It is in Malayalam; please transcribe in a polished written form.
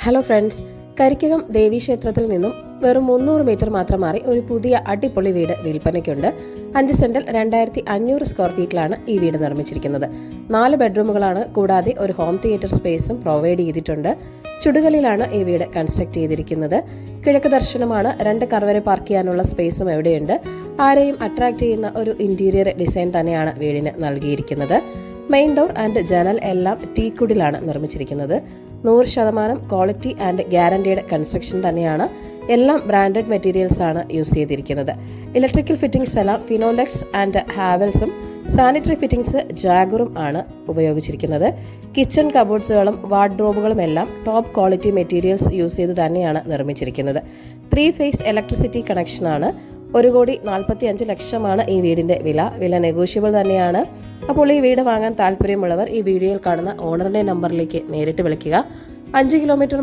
ഹലോ ഫ്രണ്ട്സ്, കരിക്കകം ദേവീക്ഷേത്രത്തിൽ നിന്നും വെറും 300 മീറ്റർ മാത്രം മാറി ഒരു പുതിയ അടിപൊളി വീട് വിൽപ്പനയ്ക്കുണ്ട്. 5 സെന്റിൽ 2500 സ്ക്വയർ ഫീറ്റിലാണ് ഈ വീട് നിർമ്മിച്ചിരിക്കുന്നത്. 4 ബെഡ്റൂമുകളാണ്, കൂടാതെ ഒരു ഹോം തിയേറ്റർ സ്പേസും പ്രൊവൈഡ് ചെയ്തിട്ടുണ്ട്. ചുടുകല്ലിലാണ് ഈ വീട് കൺസ്ട്രക്ട് ചെയ്തിരിക്കുന്നത്. കിഴക്ക് ദർശനമാണ്. 2 കാർ വരെ പാർക്ക് ചെയ്യാനുള്ള സ്പേസും എവിടെയുണ്ട്. ആരെയും അട്രാക്ട് ചെയ്യുന്ന ഒരു ഇന്റീരിയർ ഡിസൈൻ തന്നെയാണ് വീടിന് നൽകിയിരിക്കുന്നത്. മെയിൻ ഡോർ ആൻഡ് ജനൽ എല്ലാം ടീക്കുഡിലാണ് നിർമ്മിച്ചിരിക്കുന്നത്. 100% ക്വാളിറ്റി ആൻഡ് ഗ്യാരണ്ടീഡ് കൺസ്ട്രക്ഷൻ തന്നെയാണ്. എല്ലാം ബ്രാൻഡഡ് മെറ്റീരിയൽസ് ആണ് യൂസ് ചെയ്തിരിക്കുന്നത്. ഇലക്ട്രിക്കൽ ഫിറ്റിംഗ്സ് എല്ലാം ഫിനോലെക്സ് ആൻഡ് ഹാവൽസും, സാനിറ്ററി ഫിറ്റിംഗ്സ് ജാഗറും ആണ് ഉപയോഗിച്ചിരിക്കുന്നത്. കിച്ചൺ കബോർഡ്സുകളും വാർഡ്രോബുകളും എല്ലാം ടോപ്പ് ക്വാളിറ്റി മെറ്റീരിയൽസ് യൂസ് ചെയ്ത് തന്നെയാണ് നിർമ്മിച്ചിരിക്കുന്നത്. 3 ഫേസ് ഇലക്ട്രിസിറ്റി കണക്ഷനാണ്. 1,45,00,000 ഈ വീടിന്റെ വില നെഗോഷ്യബിൾ തന്നെയാണ്. അപ്പോൾ ഈ വീട് വാങ്ങാൻ താല്പര്യമുള്ളവർ ഈ വീഡിയോയിൽ കാണുന്ന ഓണറിന്റെ നമ്പറിലേക്ക് നേരിട്ട് വിളിക്കുക. 5 കിലോമീറ്റർ